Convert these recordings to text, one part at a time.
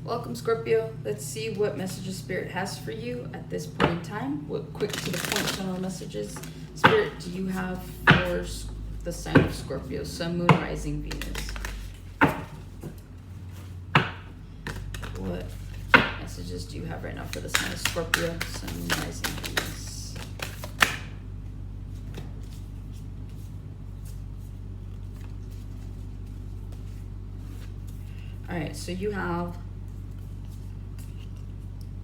Welcome, Scorpio. Let's see what messages Spirit has for you at this point in time. What quick to the point general messages Spirit do you have for the sign of Scorpio, Sun, Moon, Rising, Venus? What messages do you have right now for the sign of Scorpio, Sun, Moon, Rising, Venus? All right, so you have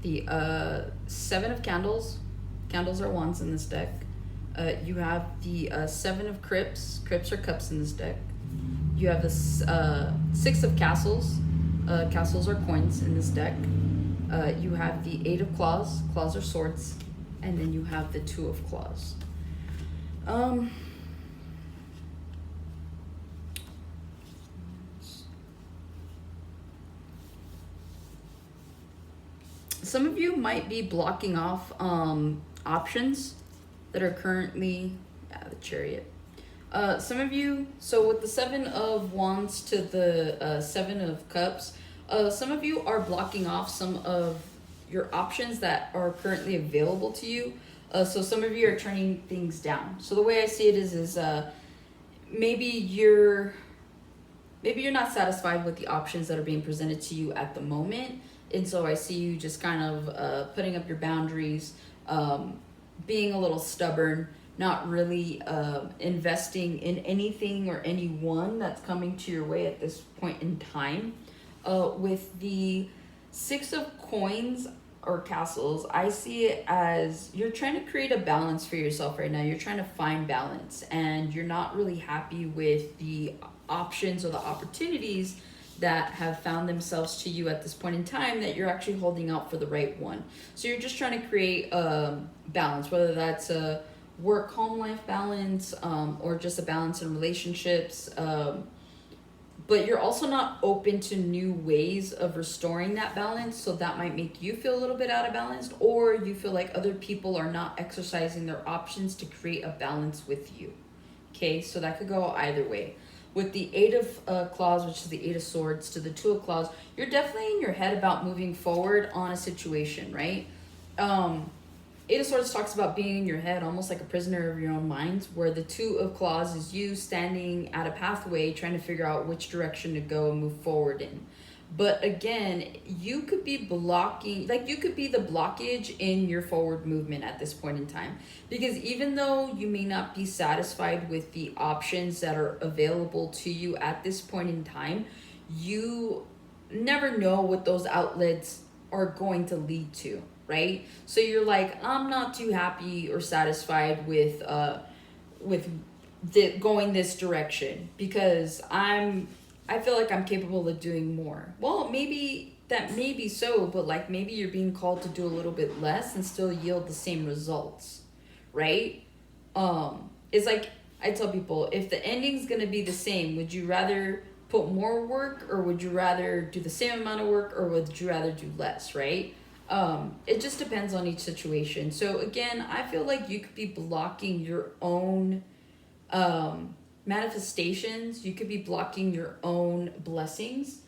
the Seven of Candles. Candles are wands in this deck. You have the Seven of Crypts. Crypts are cups in this deck. You have the Six of Castles. Castles are coins in this deck. You have the Eight of Claws. Claws are swords. And then you have the Two of Claws. Some of you might be blocking off options that are currently, the Chariot. Some of you, so with the Seven of Wands to the Seven of Cups, some of you are blocking off some of your options that are currently available to you. So some of you are turning things down. So the way I see it is maybe you're not satisfied with the options that are being presented to you at the moment. And so I see you just kind of putting up your boundaries, being a little stubborn, not really investing in anything or anyone that's coming to your way at this point in time. With the Six of Coins or Castles, I see it as you're trying to create a balance for yourself right now. You're trying to find balance, and you're not really happy with the options or the opportunities that have found themselves to you at this point in time, that you're actually holding out for the right one. So you're just trying to create a balance, whether that's a work-home life balance or just a balance in relationships. But you're also not open to new ways of restoring that balance. So that might make you feel a little bit out of balance, or you feel like other people are not exercising their options to create a balance with you. Okay, so that could go either way. With the Eight of Claws, which is the Eight of Swords, to the Two of Claws, you're definitely in your head about moving forward on a situation, right? Eight of Swords talks about being in your head, almost like a prisoner of your own mind, where the Two of Claws is you standing at a pathway, trying to figure out which direction to go and move forward in. But again, you could be blocking, like you could be the blockage in your forward movement at this point in time. Because even though you may not be satisfied with the options that are available to you at this point in time, you never know what those outlets are going to lead to, right? So you're like, I'm not too happy or satisfied with going this direction because I feel like I'm capable of doing more. Well, maybe that may be so, but like maybe you're being called to do a little bit less and still yield the same results, right? It's like I tell people, if the ending's gonna be the same, would you rather put more work, or would you rather do the same amount of work, or would you rather do less, right? It just depends on each situation. So again, I feel like you could be blocking your own manifestations. You could be blocking your own blessings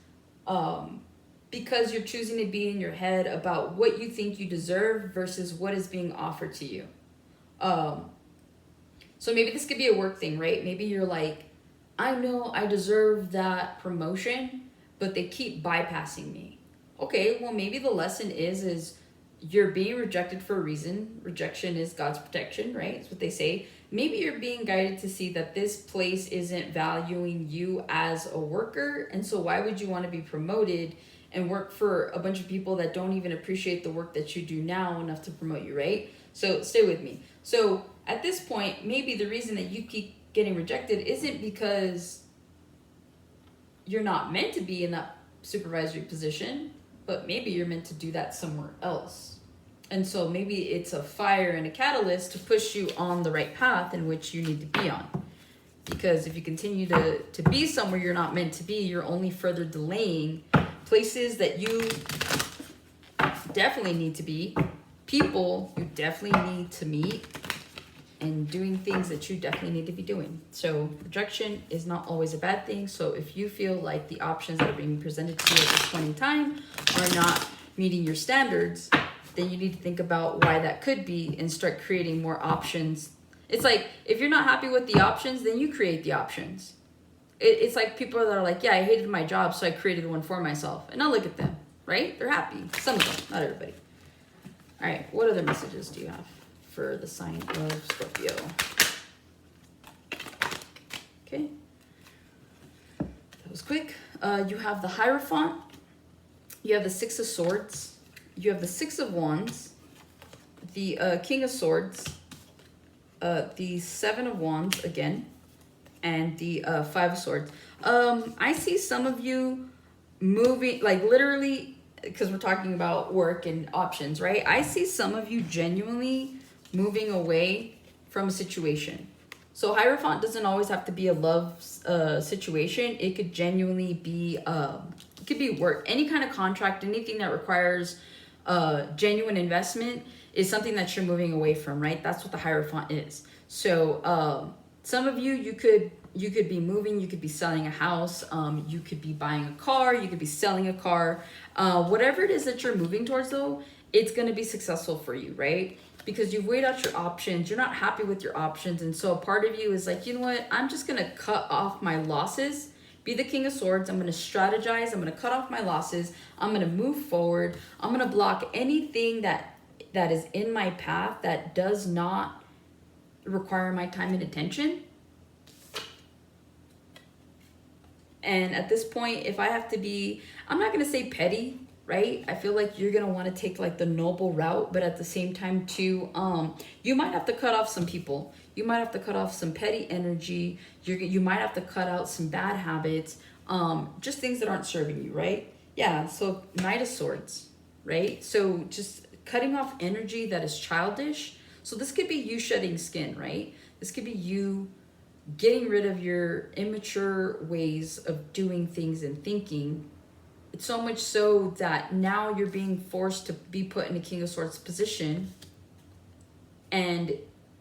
because you're choosing to be in your head about what you think you deserve versus what is being offered to you. So maybe this could be a work thing, right? Maybe you're like, I know I deserve that promotion, but they keep bypassing me. Okay, well, maybe the lesson is you're being rejected for a reason. Rejection is God's protection, right? That's what they say. Maybe you're being guided to see that this place isn't valuing you as a worker. And so why would you want to be promoted and work for a bunch of people that don't even appreciate the work that you do now enough to promote you, right? So stay with me. So at this point, maybe the reason that you keep getting rejected isn't because you're not meant to be in that supervisory position, but maybe you're meant to do that somewhere else. And so maybe it's a fire and a catalyst to push you on the right path in which you need to be on. Because if you continue to be somewhere you're not meant to be, you're only further delaying places that you definitely need to be, people you definitely need to meet, and doing things that you definitely need to be doing. So rejection is not always a bad thing. So if you feel like the options that are being presented to you at this point in time are not meeting your standards, then you need to think about why that could be and start creating more options. It's like, if you're not happy with the options, then you create the options. It's like people that are like, yeah, I hated my job, so I created one for myself. And now look at them, right? They're happy. Some of them, not everybody. All right, what other messages do you have for the sign of Scorpio? Okay. That was quick. You have the Hierophant. You have the Six of Swords. You have the Six of Wands. The King of Swords. The Seven of Wands again. And the Five of Swords. I see some of you moving, like literally, because we're talking about work and options, right? I see some of you genuinely moving away from a situation. So Hierophant doesn't always have to be a love situation. It could genuinely be, it could be work. Any kind of contract, anything that requires genuine investment is something that you're moving away from, right? That's what the Hierophant is. So some of you, you could be moving, you could be selling a house, you could be buying a car, you could be selling a car. Whatever it is that you're moving towards though, it's going to be successful for you, right? Because you've weighed out your options, you're not happy with your options. And so a part of you is like, you know what, I'm just going to cut off my losses, be the King of Swords. I'm going to strategize. I'm going to cut off my losses. I'm going to move forward. I'm going to block anything that is in my path that does not require my time and attention. And at this point, if I have to be, I'm not going to say petty, right? I feel like you're going to want to take like the noble route, but at the same time too, you might have to cut off some people. You might have to cut off some petty energy. You might have to cut out some bad habits, just things that aren't serving you, right? Yeah, so Knight of Swords, right? So just cutting off energy that is childish. So this could be you shedding skin, right? This could be you getting rid of your immature ways of doing things and thinking. It's so much so that now you're being forced to be put in a King of Swords position, and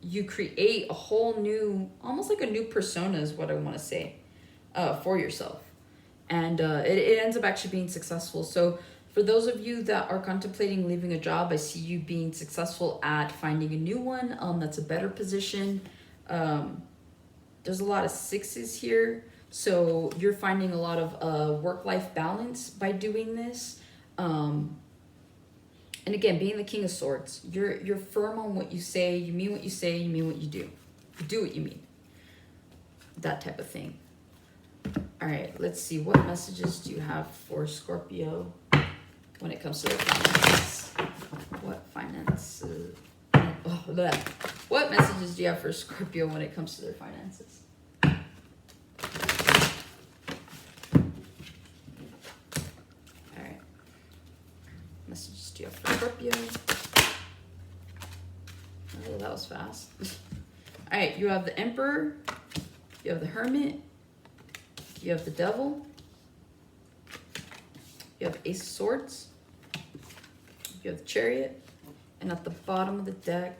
you create a whole new, almost like a new persona is what I want to say, for yourself. And it ends up actually being successful. So for those of you that are contemplating leaving a job, I see you being successful at finding a new one that's a better position. There's a lot of sixes here. So you're finding a lot of work-life balance by doing this. And again, being the King of Swords, you're firm on what you say, you mean what you say, you mean what you do. You do what you mean. That type of thing. All right, let's see. What messages do you have for Scorpio when it comes to their finances? What finances? What messages do you have for Scorpio when it comes to their finances? Messages do you have for Scorpio? Oh, that was fast. All right, you have the Emperor, you have the Hermit, you have the Devil, you have Ace of Swords, you have the Chariot, and at the bottom of the deck,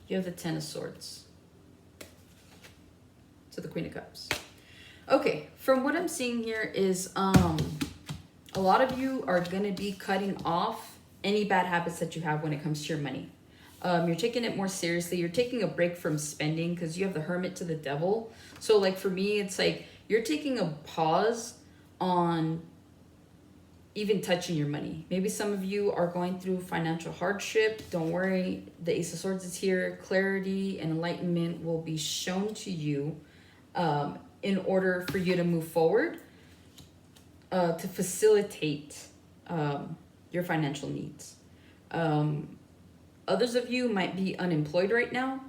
you have the Ten of Swords. So the Queen of Cups. Okay, from what I'm seeing here is a lot of you are going to be cutting off any bad habits that you have when it comes to your money. You're taking it more seriously. You're taking a break from spending because you have the Hermit to the Devil. So like for me, it's like you're taking a pause on even touching your money. Maybe some of you are going through financial hardship. Don't worry. The Ace of Swords is here. Clarity and enlightenment will be shown to you in order for you to move forward. To facilitate your financial needs. Others of you might be unemployed right now.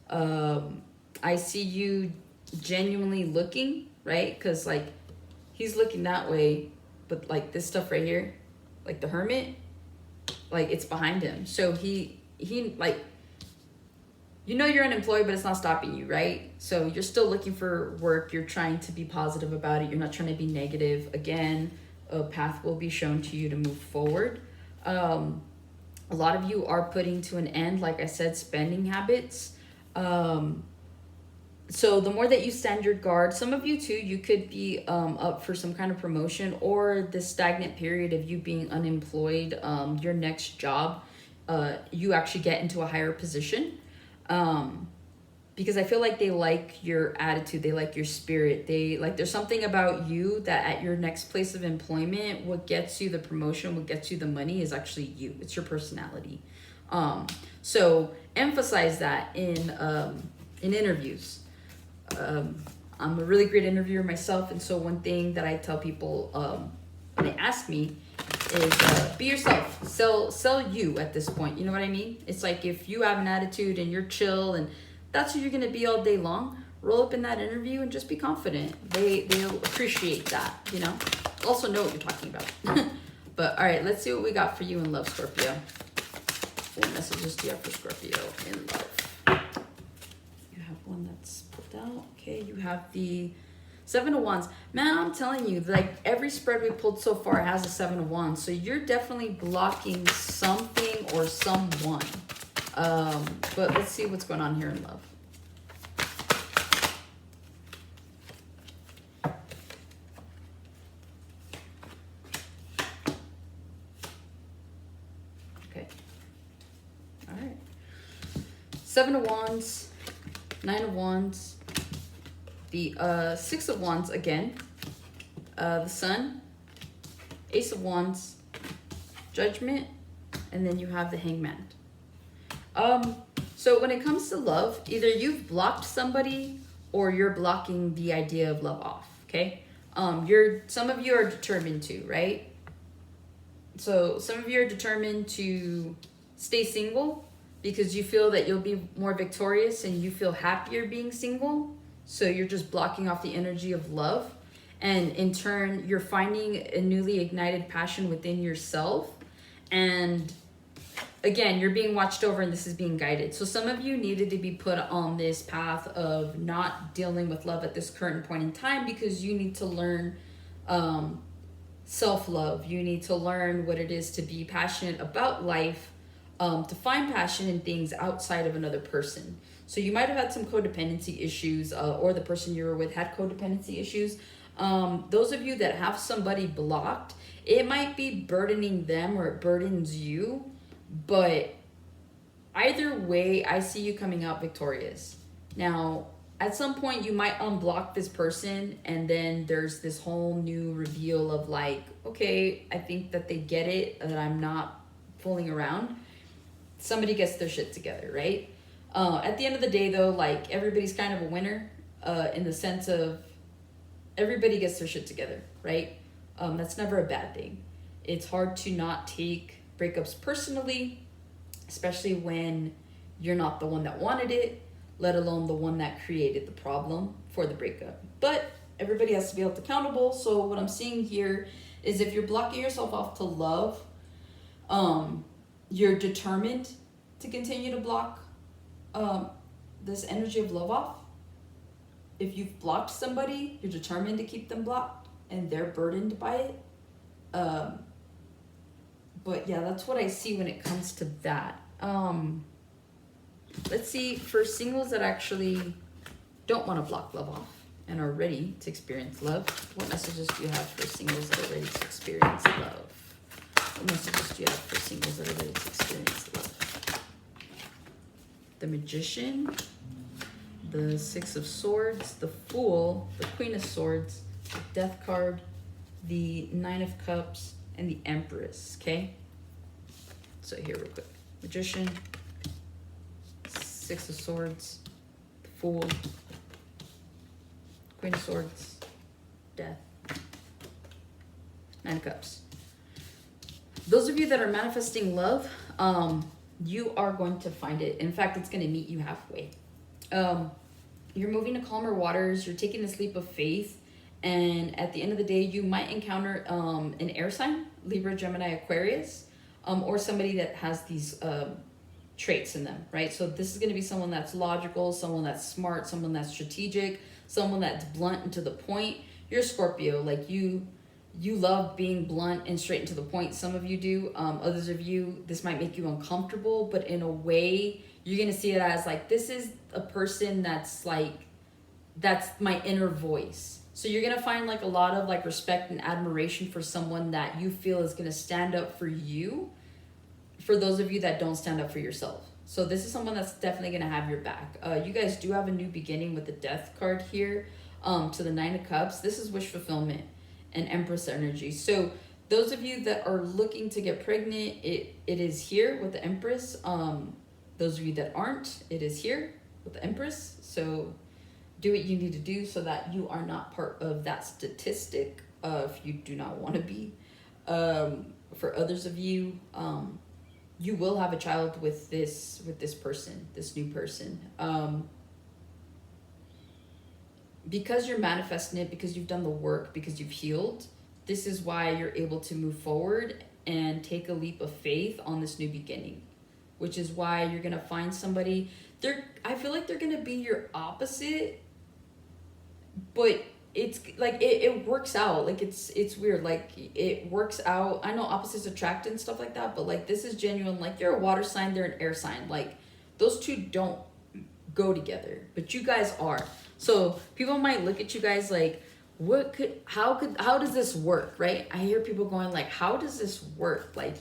I see you genuinely looking, right? Because like he's looking that way, but like this stuff right here, like the Hermit, like it's behind him. So he like, you know you're unemployed, but it's not stopping you, right? So you're still looking for work. You're trying to be positive about it. You're not trying to be negative. Again, a path will be shown to you to move forward. A lot of you are putting to an end, like I said, spending habits. So the more that you stand your guard, some of you too, you could be up for some kind of promotion, or the stagnant period of you being unemployed. Your next job, you actually get into a higher position. Because I feel like they like your attitude, they like your spirit, they like, there's something about you that at your next place of employment, what gets you the promotion, what gets you the money is actually you. It's your personality. So emphasize that in interviews. I'm a really great interviewer myself, and so one thing that I tell people when they ask me is be yourself. Sell you at this point. You know what I mean? It's like if you have an attitude and you're chill and that's who you're gonna be all day long, roll up in that interview and just be confident. They'll appreciate that, you know? Also know what you're talking about. But all right, let's see what we got for you in love, Scorpio. What messages do you have for Scorpio in love? You have one that's pulled out. Okay, you have the Seven of Wands. Man, I'm telling you, like every spread we pulled so far has a Seven of Wands. So you're definitely blocking something or someone. But let's see what's going on here in love. Okay. All right. Seven of Wands, Nine of Wands, the Six of Wands again, the Sun, Ace of Wands, Judgment, and then you have the Hangman. So when it comes to love, either you've blocked somebody or you're blocking the idea of love off, okay? Some of you are determined to, right? So some of you are determined to stay single because you feel that you'll be more victorious and you feel happier being single. So you're just blocking off the energy of love. And in turn, you're finding a newly ignited passion within yourself. And again, you're being watched over and this is being guided. So some of you needed to be put on this path of not dealing with love at this current point in time because you need to learn self-love. You need to learn what it is to be passionate about life, to find passion in things outside of another person. So you might have had some codependency issues, or the person you were with had codependency issues. Those of you that have somebody blocked, it might be burdening them or it burdens you. But either way, I see you coming out victorious. Now, at some point, you might unblock this person, and then there's this whole new reveal of like, okay, I think that they get it, that I'm not fooling around. Somebody gets their shit together, right? At the end of the day, though, like everybody's kind of a winner in the sense of everybody gets their shit together, right? That's never a bad thing. It's hard to not take breakups personally, especially when you're not the one that wanted it, let alone the one that created the problem for the breakup. But everybody has to be held accountable. So what I'm seeing here is if you're blocking yourself off to love, you're determined to continue to block this energy of love off. If you've blocked somebody, you're determined to keep them blocked and they're burdened by it. But yeah, that's what I see when it comes to that. Let's see, for singles that actually don't want to block love off and are ready to experience love, what messages do you have for singles that are ready to experience love? What messages do you have for singles that are ready to experience love? The Magician, the Six of Swords, the Fool, the Queen of Swords, the Death card, the Nine of Cups, and the Empress, okay? So here real quick. Magician, Six of Swords, the Fool, Queen of Swords, Death, Nine of Cups. Those of you that are manifesting love, you are going to find it. In fact, it's going to meet you halfway. You're moving to calmer waters. You're taking this leap of faith. And at the end of the day, you might encounter an air sign, Libra, Gemini, Aquarius, or somebody that has these traits in them, right? So this is going to be someone that's logical, someone that's smart, someone that's strategic, someone that's blunt and to the point. You're Scorpio, like you love being blunt and straight and to the point. Some of you do. Others of you, this might make you uncomfortable, but in a way, you're going to see it as like, this is a person that's like, that's my inner voice. So you're going to find like a lot of like respect and admiration for someone that you feel is going to stand up for you, for those of you that don't stand up for yourself. So this is someone that's definitely going to have your back. You guys do have a new beginning with the Death card here, to the Nine of Cups. This is wish fulfillment and Empress energy. So those of you that are looking to get pregnant, it is here with the Empress. Those of you that aren't, it is here with the Empress. So do what you need to do so that you are not part of that statistic, if you do not want to be. For others of you, you will have a child with this person, this new person. Because you're manifesting it, because you've done the work, because you've healed, this is why you're able to move forward and take a leap of faith on this new beginning, which is why you're going to find somebody. I feel like they're going to be your opposite, but it's like it works out. Like it's weird, like it works out. I know opposites attract and stuff like that, but like this is genuine. Like you're a water sign, they're an air sign. Like those two don't go together, but you guys are. So people might look at you guys like, how does this work, right? I hear people going like, how does this work? Like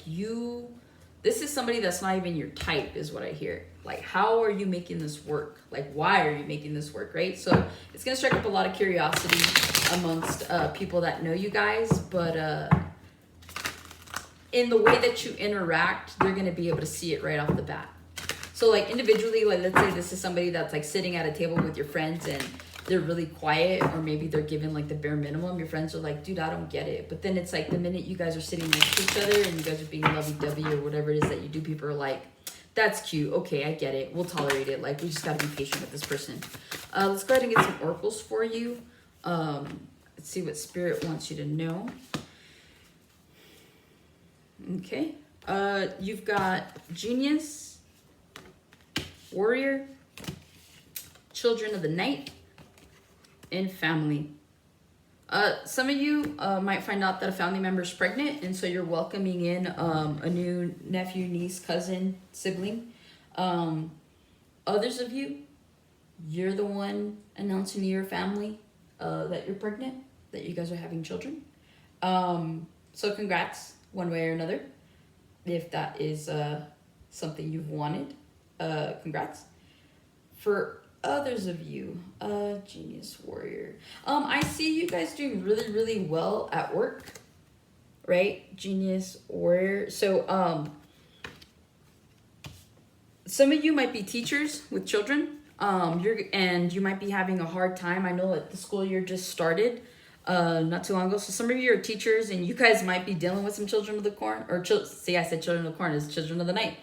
this is somebody that's not even your type, is what I hear. Like, how are you making this work? Like, why are you making this work, right? So it's going to strike up a lot of curiosity amongst people that know you guys. But in the way that you interact, they're going to be able to see it right off the bat. So, like, individually, like, let's say this is somebody that's, like, sitting at a table with your friends and they're really quiet, or maybe they're given, like, the bare minimum. Your friends are like, dude, I don't get it. But then it's, like, the minute you guys are sitting next to each other and you guys are being lovey-dovey or whatever it is that you do, people are like, that's cute. Okay, I get it. We'll tolerate it. Like, we just got to be patient with this person. Let's go ahead and get some oracles for you. Let's see what Spirit wants you to know. Okay. You've got Genius, Warrior, Children of the Night, and Family. Some of you might find out that a family member is pregnant, and so you're welcoming in a new nephew, niece, cousin, sibling. Others of you, you're the one announcing to your family that you're pregnant, that you guys are having children. So congrats, one way or another. If that is something you've wanted, congrats. For others of you, Genius, Warrior. I see you guys doing really, really well at work, right? Genius, Warrior. So, some of you might be teachers with children. You might be having a hard time. I know that the school year just started, not too long ago. So some of you are teachers, and you guys might be dealing with some children of the corn, or see, I said children of the corn, it's children of the night.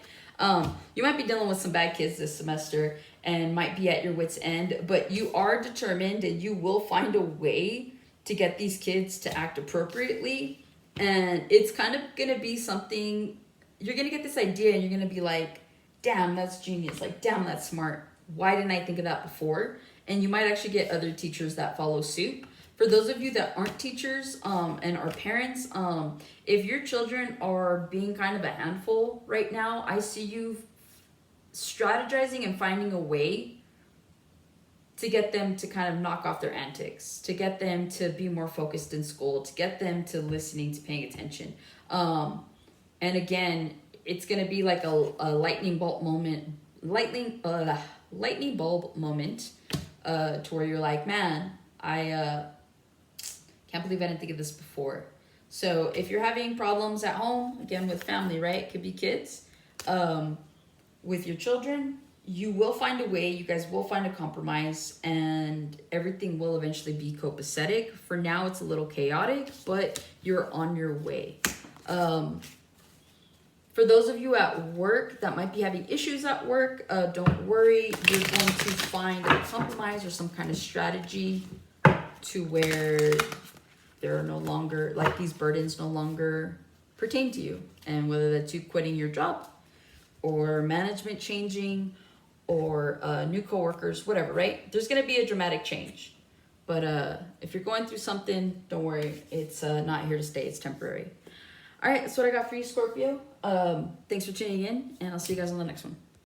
You might be dealing with some bad kids this semester and might be at your wit's end, but you are determined and you will find a way to get these kids to act appropriately. And it's kind of going to be something, you're going to get this idea and you're going to be like, damn, that's genius. Like, damn, that's smart. Why didn't I think of that before? And you might actually get other teachers that follow suit. For those of you that aren't teachers and are parents, if your children are being kind of a handful right now, I see you strategizing and finding a way to get them to kind of knock off their antics, to get them to be more focused in school, to get them to listening, to paying attention. And again, it's going to be like a lightning bulb moment, lightning bulb moment, to where you're like, man, I can't believe I didn't think of this before. So if you're having problems at home, again with family, right? It could be kids. With your children, you will find a way. You guys will find a compromise, and everything will eventually be copacetic. For now, it's a little chaotic, but you're on your way. For those of you at work that might be having issues at work, don't worry. You're going to find a compromise or some kind of strategy to where there are no longer, like, these burdens no longer pertain to you. And whether that's you quitting your job or management changing or new coworkers, whatever, right? There's going to be a dramatic change. But if you're going through something, don't worry. It's not here to stay. It's temporary. All right, that's what I got for you, Scorpio. Thanks for tuning in, and I'll see you guys on the next one.